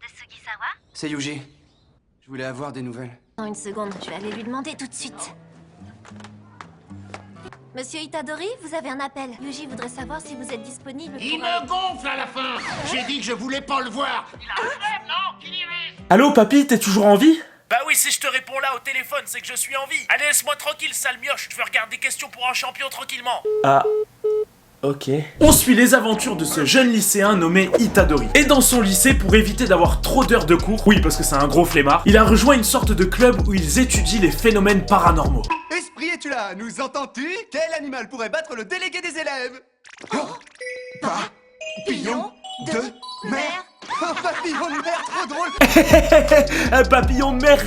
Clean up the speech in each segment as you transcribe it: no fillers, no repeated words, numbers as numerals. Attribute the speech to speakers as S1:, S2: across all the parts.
S1: de Sugisawa?
S2: C'est Yuji. Je voulais avoir des nouvelles.
S1: Attends une seconde, je vais aller lui demander tout de suite. Monsieur Itadori, vous avez un appel. Yuji voudrait savoir si vous êtes disponible
S3: Il
S1: pour...
S3: me gonfle à la fin. J'ai dit que je voulais pas le voir. Il a un problème, non? Qu'il y reste.
S4: Allô, papy, t'es toujours en vie?
S5: Bah oui, si je te réponds là au téléphone, c'est que je suis en vie. Allez, laisse-moi tranquille, sale mioche. Je veux regarder des questions pour un champion tranquillement.
S4: Ah... Ok. On suit les aventures de ce jeune lycéen nommé Itadori. Et dans son lycée, pour éviter d'avoir trop d'heures de cours, oui parce que c'est un gros flemmard, il a rejoint une sorte de club où ils étudient les phénomènes paranormaux.
S2: Esprit, es-tu là? Nous entends-tu? Quel animal pourrait battre le délégué des élèves? Papillon de mer. Oh, papillon de mer, trop drôle.
S4: Un papillon de mer.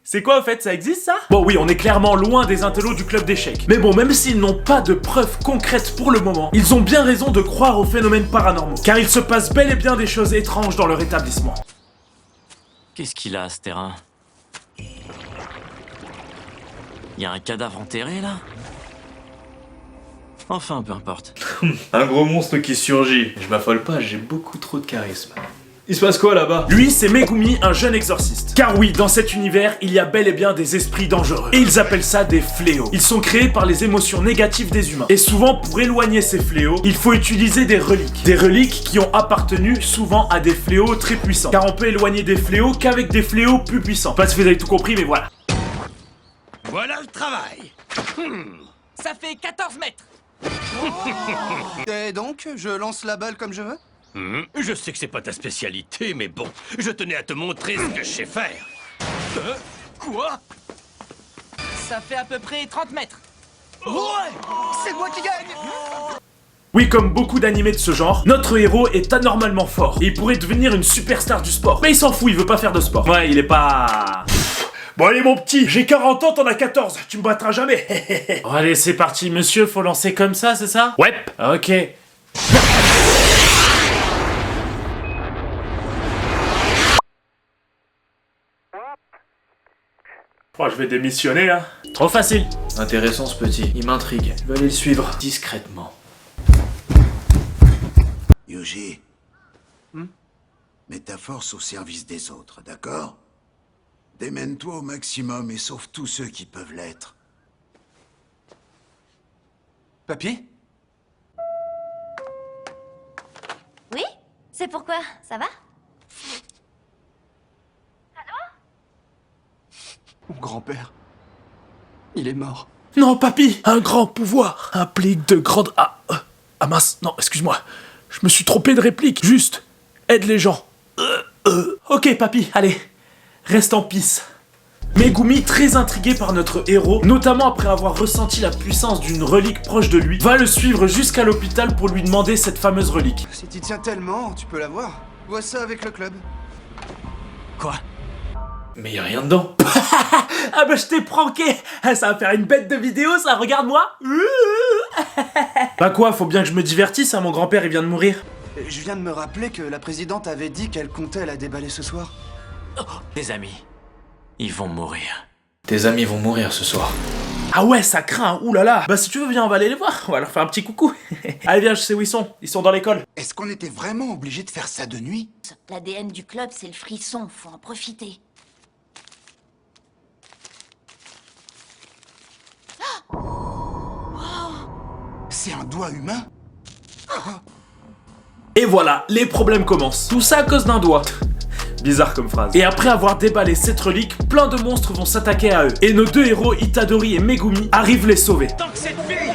S4: C'est quoi en fait, ça existe ça? Bon oui, on est clairement loin des intellos du club d'échecs. Mais bon, même s'ils n'ont pas de preuves concrètes pour le moment, ils ont bien raison de croire aux phénomènes paranormaux. Car il se passe bel et bien des choses étranges dans leur établissement.
S6: Qu'est-ce qu'il a, ce terrain? Y a un cadavre enterré, là? Enfin, peu importe.
S7: Un gros monstre qui surgit. Je m'affole pas, j'ai beaucoup trop de charisme. Il se passe quoi là-bas?
S4: Lui, c'est Megumi, un jeune exorciste. Car oui, dans cet univers, il y a bel et bien des esprits dangereux. Et ils appellent ça des fléaux. Ils sont créés par les émotions négatives des humains. Et souvent, pour éloigner ces fléaux, il faut utiliser des reliques. Des reliques qui ont appartenu souvent à des fléaux très puissants. Car on peut éloigner des fléaux qu'avec des fléaux plus puissants. Pas si vous avez tout compris, mais voilà.
S3: Voilà le travail.
S5: Ça fait 14 mètres.
S2: Et donc, je lance la balle comme je veux?
S3: Je sais que c'est pas ta spécialité, mais bon, je tenais à te montrer ce que je sais faire. Quoi?
S5: Ça fait à peu près 30 mètres.
S2: Ouais! C'est moi qui gagne!
S4: Oui, comme beaucoup d'animés de ce genre, notre héros est anormalement fort. Et il pourrait devenir une superstar du sport. Mais il s'en fout, il veut pas faire de sport. Ouais, il est pas... Bon allez mon petit, j'ai 40 ans, t'en as 14, tu me battras jamais. Bon allez, c'est parti, monsieur, faut lancer comme ça, c'est ça? Ouais. Ok. Oh, je vais démissionner, hein. Trop facile.
S7: Intéressant ce petit, il m'intrigue. Je vais aller le suivre discrètement.
S8: Yuji, mets ta force au service des autres, d'accord? Démène-toi au maximum et sauve tous ceux qui peuvent l'être.
S2: Papier?
S1: Oui? C'est pourquoi? Ça va?
S2: Mon grand-père. Il est mort.
S4: Non, papy, un grand pouvoir implique de grandes... Ah mince, non, excuse-moi. Je me suis trompé de réplique. Juste, aide les gens. Ok, papy, allez, reste en pisse. Megumi, très intrigué par notre héros, notamment après avoir ressenti la puissance d'une relique proche de lui, va le suivre jusqu'à l'hôpital pour lui demander cette fameuse relique.
S2: Si t'y tiens tellement, tu peux l'avoir. Vois ça avec le club.
S5: Quoi?
S7: Mais y a rien dedans.
S4: Ah bah je t'ai pranké. Ça va faire une bête de vidéo ça, regarde-moi. Bah quoi, faut bien que je me divertisse, hein, mon grand-père il vient de mourir.
S2: Je viens de me rappeler que la présidente avait dit qu'elle comptait la déballer ce soir.
S6: Tes amis, ils vont mourir.
S7: Tes amis vont mourir ce soir.
S4: Ah ouais, ça craint, oulala. Bah si tu veux, viens, on va aller les voir, on va leur faire un petit coucou. Allez viens, je sais où ils sont dans l'école.
S8: Est-ce qu'on était vraiment obligé de faire ça de nuit?
S1: L'ADN du club, c'est le frisson, faut en profiter.
S8: C'est un doigt humain?
S4: Et voilà, les problèmes commencent. Tout ça à cause d'un doigt. Bizarre comme phrase. Et après avoir déballé cette relique, plein de monstres vont s'attaquer à eux. Et nos deux héros, Itadori et Megumi, arrivent les sauver.
S3: Tant que cette fille.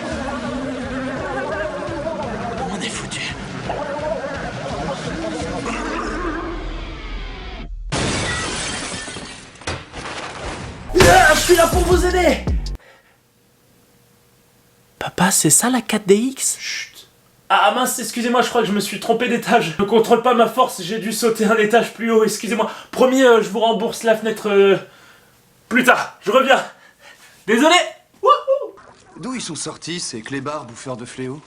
S6: On est foutus.
S4: Ah, je suis là pour vous aider. Papa, c'est ça la 4DX? Chut. Ah mince, excusez-moi, je crois que je me suis trompé d'étage. Je ne contrôle pas ma force, j'ai dû sauter un étage plus haut, excusez-moi. Promis, je vous rembourse la fenêtre plus tard. Je reviens. Désolé. Wouhou.
S2: D'où ils sont sortis, ces clébards bouffeurs de fléaux?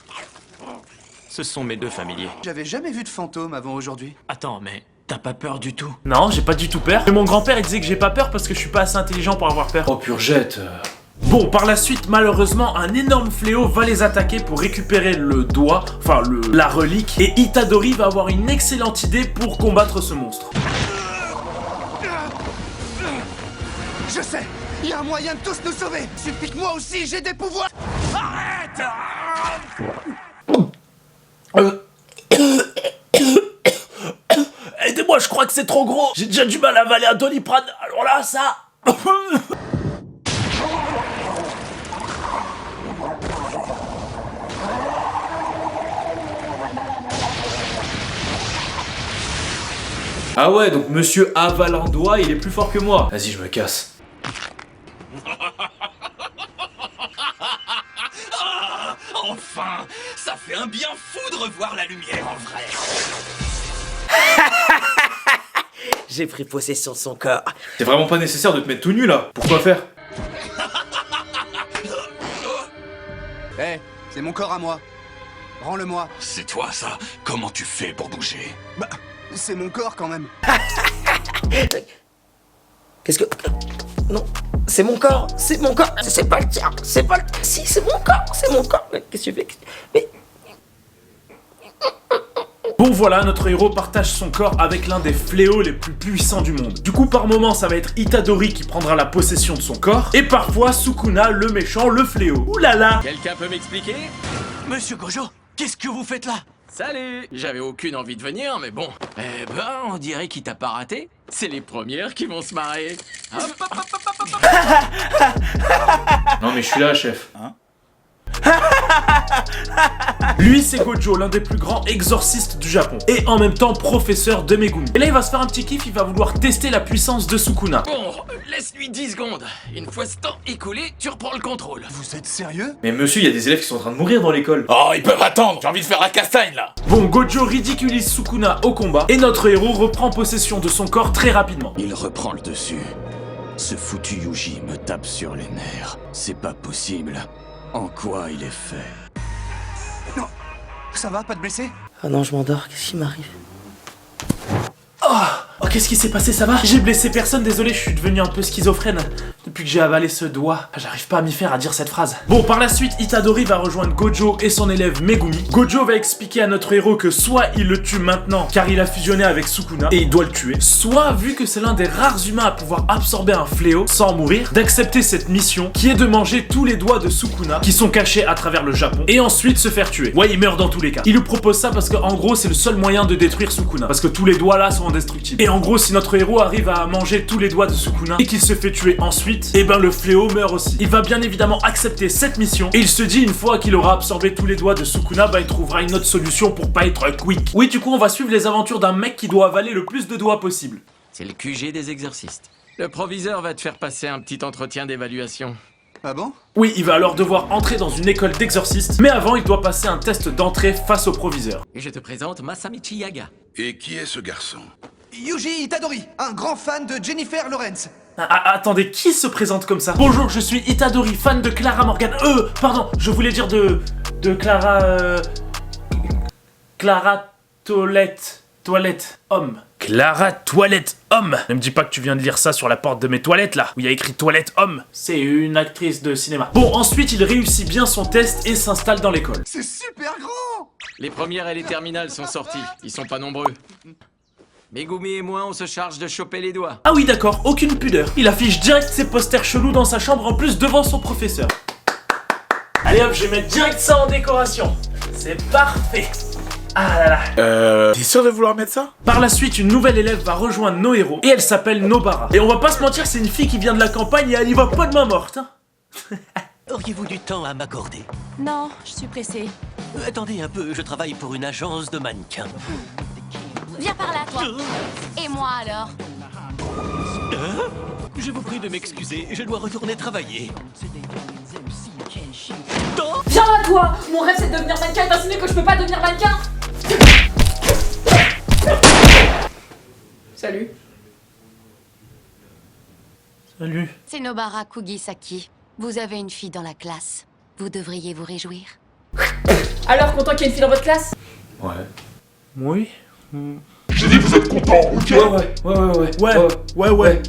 S6: Ce sont mes deux familiers.
S2: J'avais jamais vu de fantôme avant aujourd'hui.
S6: Attends, mais t'as pas peur du tout?
S4: Non, j'ai pas du tout peur. Mais mon grand-père il disait que j'ai pas peur parce que je suis pas assez intelligent pour avoir peur.
S7: Oh purgette,
S4: Bon, par la suite, malheureusement, un énorme fléau va les attaquer pour récupérer le doigt, enfin la relique, et Itadori va avoir une excellente idée pour combattre ce monstre.
S2: Je sais, il y a un moyen de tous nous sauver. Suffit que moi aussi j'ai des pouvoirs. Arrête!
S4: Aidez-moi, je crois que c'est trop gros. J'ai déjà du mal à avaler un Doliprane, alors là, ça...
S7: Ah ouais, donc monsieur Avalandois, il est plus fort que moi. Vas-y, je me casse.
S3: Enfin, ça fait un bien fou de revoir la lumière en vrai.
S9: J'ai pris possession de son corps.
S7: C'est vraiment pas nécessaire de te mettre tout nu là. Pourquoi faire?
S2: Hé, c'est mon corps à moi. Rends-le-moi.
S3: C'est toi ça? Comment tu fais pour bouger?
S2: Bah, c'est mon corps quand même.
S9: Qu'est-ce que... Non, c'est mon corps, c'est mon corps. C'est pas le tien, c'est pas le... Si, c'est mon corps, c'est mon corps. Mais qu'est-ce que tu fais? Mais...
S4: Bon voilà, notre héros partage son corps avec l'un des fléaux les plus puissants du monde. Du coup, par moment, ça va être Itadori qui prendra la possession de son corps, et parfois Sukuna, le méchant, le fléau. Ouh là là!
S6: Quelqu'un peut m'expliquer?
S3: Monsieur Gojo, qu'est-ce que vous faites là?
S6: Salut! J'avais aucune envie de venir, mais bon. Eh ben, on dirait qu'il t'a pas raté. C'est les premières qui vont se marrer. Hop, hop, hop, hop, hop, hop.
S7: Non mais je suis là, chef.
S4: Lui, c'est Gojo, l'un des plus grands exorcistes du Japon, et en même temps professeur de Megumi. Et là, il va se faire un petit kiff, il va vouloir tester la puissance de Sukuna.
S6: Bon, laisse-lui 10 secondes. Une fois ce temps écoulé, tu reprends le contrôle.
S2: Vous êtes sérieux?
S7: Mais monsieur, il y a des élèves qui sont en train de mourir dans l'école.
S3: Oh, ils peuvent attendre, j'ai envie de faire la castagne là.
S4: Bon, Gojo ridiculise Sukuna au combat, et notre héros reprend possession de son corps très rapidement.
S3: Il reprend le dessus. Ce foutu Yuji me tape sur les nerfs. C'est pas possible. En quoi il est fait?
S2: Non, ça va, pas de blessé?
S9: Ah non, je m'endors, qu'est-ce qui m'arrive?
S4: Oh, qu'est-ce qui s'est passé, ça va? J'ai blessé personne, désolé, je suis devenu un peu schizophrène. Depuis que j'ai avalé ce doigt, j'arrive pas à m'y faire à dire cette phrase. Bon, par la suite, Itadori va rejoindre Gojo et son élève Megumi. Gojo va expliquer à notre héros que soit il le tue maintenant, car il a fusionné avec Sukuna, et il doit le tuer, soit, vu que c'est l'un des rares humains à pouvoir absorber un fléau sans mourir, d'accepter cette mission, qui est de manger tous les doigts de Sukuna, qui sont cachés à travers le Japon, et ensuite se faire tuer. Ouais, il meurt dans tous les cas. Il lui propose ça parce qu'en gros, c'est le seul moyen de détruire Sukuna, parce que tous les doigts là sont indestructibles. Et en gros, si notre héros arrive à manger tous les doigts de Sukuna, et qu'il se fait tuer ensuite, et ben le fléau meurt aussi. Il va bien évidemment accepter cette mission, et il se dit une fois qu'il aura absorbé tous les doigts de Sukuna, bah il trouvera une autre solution pour pas être quick. Oui, du coup, on va suivre les aventures d'un mec qui doit avaler le plus de doigts possible.
S6: C'est le QG des exorcistes. Le proviseur va te faire passer un petit entretien d'évaluation.
S2: Ah bon?
S4: Oui, il va alors devoir entrer dans une école d'exorcistes, mais avant, il doit passer un test d'entrée face au proviseur.
S6: Et je te présente Masamichi Yaga.
S8: Et qui est ce garçon?
S2: Yuji Itadori, un grand fan de Jennifer Lawrence.
S4: Attendez, qui se présente comme ça? Bonjour, je suis Itadori, fan de Clara Morgan. Pardon, je voulais dire de Clara... Clara Toilette Homme. Clara Toilette Homme. Ne me dis pas que tu viens de lire ça sur la porte de mes toilettes là, où il y a écrit Toilette Homme. C'est une actrice de cinéma. Bon, ensuite, il réussit bien son test et s'installe dans l'école.
S2: C'est super grand!
S6: Les premières et les terminales sont sorties. Ils sont pas nombreux. Megumi et moi, on se charge de choper les doigts.
S4: Ah oui, d'accord, aucune pudeur. Il affiche direct ses posters chelous dans sa chambre, en plus devant son professeur. Allez hop, je vais mettre direct ça en décoration. C'est parfait. Ah là là.
S3: T'es sûr de vouloir mettre ça?
S4: Par la suite, une nouvelle élève va rejoindre nos héros, et elle s'appelle Nobara. Et on va pas se mentir, c'est une fille qui vient de la campagne et elle y va pas de main morte. Hein.
S10: Auriez-vous du temps à m'accorder?
S1: Non, je suis pressée.
S10: Attendez un peu, je travaille pour une agence de mannequins.
S1: Viens par là, toi. Et moi alors?
S10: Je vous prie de m'excuser, je dois retourner travailler.
S11: Viens là, toi! Mon rêve, c'est de devenir mannequin et t'insinuer que je peux pas devenir mannequin! Salut.
S4: Salut.
S1: C'est Nobara Kugisaki. Vous avez une fille dans la classe. Vous devriez vous réjouir.
S11: Alors, content qu'il y ait une fille dans votre classe?
S7: Ouais.
S4: Oui.
S12: J'ai dit vous êtes content, ok?
S4: Ouais.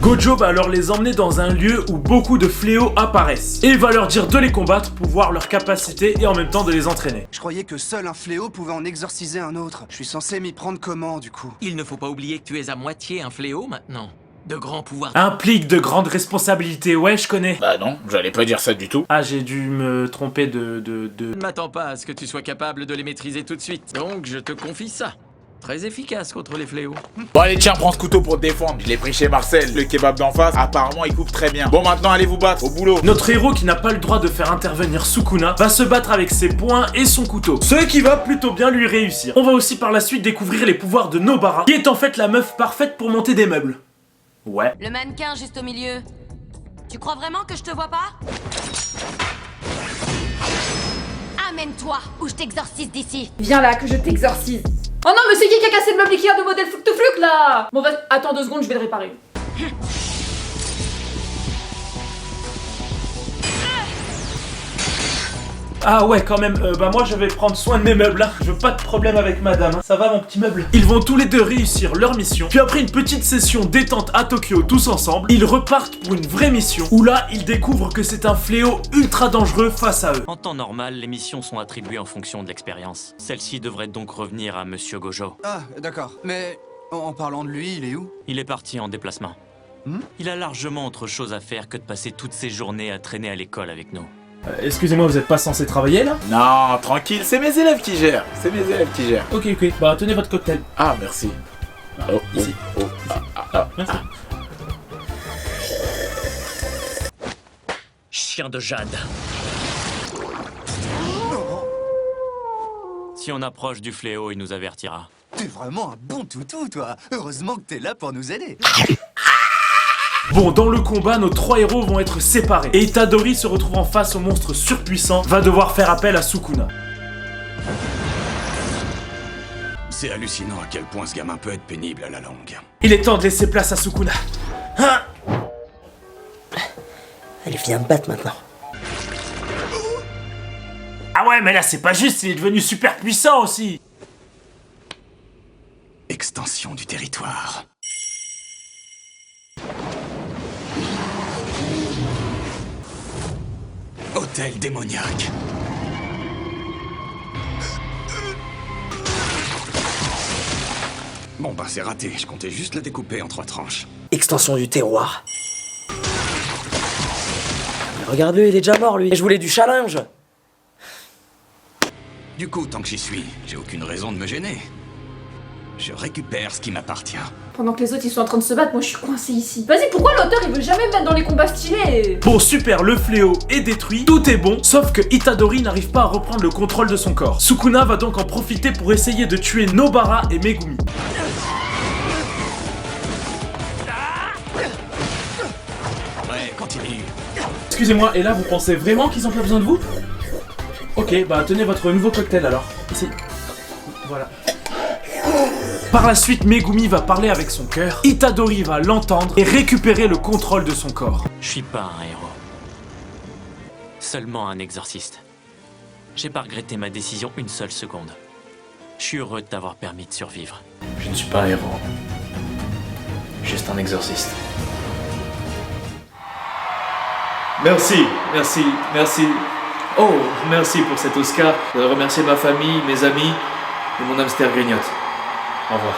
S4: Gojo va alors les emmener dans un lieu où beaucoup de fléaux apparaissent. Et il va leur dire de les combattre pour voir leur capacité et en même temps de les entraîner.
S2: Je croyais que seul un fléau pouvait en exorciser un autre. Je suis censé m'y prendre comment, du coup?
S6: Il ne faut pas oublier que tu es à moitié un fléau maintenant. De grands pouvoirs.
S4: Implique de grandes responsabilités, ouais, je connais.
S12: Bah non, j'allais pas dire ça du tout.
S4: Ah, j'ai dû me tromper de...
S6: Je ne m'attends pas à ce que tu sois capable de les maîtriser tout de suite. Donc je te confie ça. Très efficace contre les fléaux.
S12: Bon allez tiens, prends ce couteau pour te défendre. Je l'ai pris chez Marcel, le kebab d'en face. Apparemment il coupe très bien. Bon maintenant allez vous battre, au boulot.
S4: Notre héros qui n'a pas le droit de faire intervenir Sukuna va se battre avec ses poings et son couteau. Ce qui va plutôt bien lui réussir. On va aussi par la suite découvrir les pouvoirs de Nobara, qui est en fait la meuf parfaite pour monter des meubles. Ouais.
S1: Le mannequin juste au milieu. Tu crois vraiment que je te vois pas? Amène-toi ou je t'exorcise d'ici.
S11: Viens là, que je t'exorcise. Oh non, mais c'est qui a cassé le meuble Ikea de modèle Fluc là? Bon, vas-y, attends 2 secondes, je vais le réparer.
S4: Ah ouais, quand même, bah moi je vais prendre soin de mes meubles, hein. Je veux pas de problème avec madame, hein. Ça va mon petit meuble? Ils vont tous les deux réussir leur mission, puis après une petite session détente à Tokyo tous ensemble, ils repartent pour une vraie mission, où là, ils découvrent que c'est un fléau ultra dangereux face à eux.
S13: En temps normal, les missions sont attribuées en fonction de l'expérience. Celle-ci devrait donc revenir à Monsieur Gojo.
S2: Ah, d'accord. Mais en parlant de lui, il est où?
S13: Il est parti en déplacement. Il a largement autre chose à faire que de passer toutes ses journées à traîner à l'école avec nous.
S4: Excusez-moi, vous êtes pas censé travailler là?
S12: Non, tranquille, c'est mes élèves qui gèrent.
S4: Ok, bah tenez votre cocktail.
S12: Ah, merci.
S4: Ici. Merci.
S13: Chien de Jade. Si on approche du fléau, il nous avertira.
S2: T'es vraiment un bon toutou, toi. Heureusement que t'es là pour nous aider.
S4: Bon, dans le combat, nos 3 héros vont être séparés. Et Itadori se retrouvant face au monstre surpuissant, va devoir faire appel à Sukuna.
S3: C'est hallucinant à quel point ce gamin peut être pénible à la longue.
S4: Il est temps de laisser place à Sukuna. Hein?
S9: Allez, viens me battre maintenant.
S4: Ah ouais, mais là c'est pas juste, il est devenu super puissant aussi.
S3: Extension du territoire. Hôtel démoniaque. Bon bah c'est raté, je comptais juste le découper en 3 tranches.
S9: Extension du terroir. Mais regarde-le, il est déjà mort lui. Et je voulais du challenge.
S3: Du coup, tant que j'y suis, j'ai aucune raison de me gêner. Je récupère ce qui m'appartient.
S11: Pendant que les autres ils sont en train de se battre, moi je suis coincé ici. Vas-y, pourquoi l'auteur il veut jamais me mettre dans les combats stylés?
S4: Bon super, le fléau est détruit, tout est bon, sauf que Itadori n'arrive pas à reprendre le contrôle de son corps. Sukuna va donc en profiter pour essayer de tuer Nobara et Megumi.
S6: Ouais, continue.
S4: Excusez-moi, et là vous pensez vraiment qu'ils ont pas besoin de vous? Ok, bah tenez votre nouveau cocktail alors. Ici. Voilà. Par la suite, Megumi va parler avec son cœur, Itadori va l'entendre et récupérer le contrôle de son corps.
S13: Je suis pas un héros. Seulement un exorciste. J'ai pas regretté ma décision une seule seconde. Je suis heureux de t'avoir permis de survivre.
S7: Je ne suis pas un héros. Juste un exorciste. Merci. Oh, merci pour cet Oscar. Je voudrais remercier ma famille, mes amis et mon hamster grignote. Au revoir.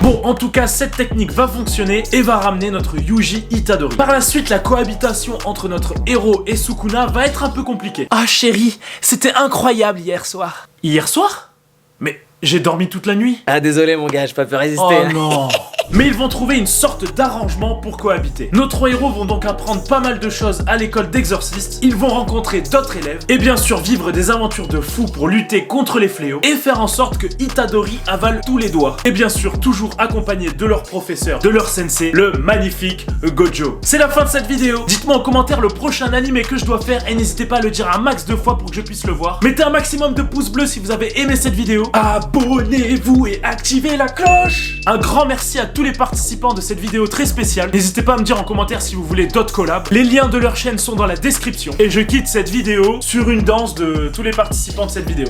S4: Bon, en tout cas, cette technique va fonctionner et va ramener notre Yuji Itadori. Par la suite, la cohabitation entre notre héros et Sukuna va être un peu compliquée. Ah chérie, c'était incroyable hier soir. Hier soir? Mais j'ai dormi toute la nuit.
S9: Ah désolé mon gars, j'ai pas pu résister.
S4: Oh non. Mais ils vont trouver une sorte d'arrangement pour cohabiter. Nos 3 héros vont donc apprendre pas mal de choses à l'école d'exorcistes, ils vont rencontrer d'autres élèves, et bien sûr vivre des aventures de fous pour lutter contre les fléaux, et faire en sorte que Itadori avale tous les doigts. Et bien sûr toujours accompagnés de leur professeur, de leur sensei, le magnifique Gojo. C'est la fin de cette vidéo. Dites-moi en commentaire le prochain animé que je dois faire, et n'hésitez pas à le dire un max de fois pour que je puisse le voir. Mettez un maximum de pouces bleus si vous avez aimé cette vidéo. Abonnez-vous et activez la cloche. Un grand merci à tous les participants de cette vidéo très spéciale. N'hésitez pas à me dire en commentaire si vous voulez d'autres collabs. Les liens de leur chaîne sont dans la description. Et je quitte cette vidéo sur une danse de tous les participants de cette vidéo.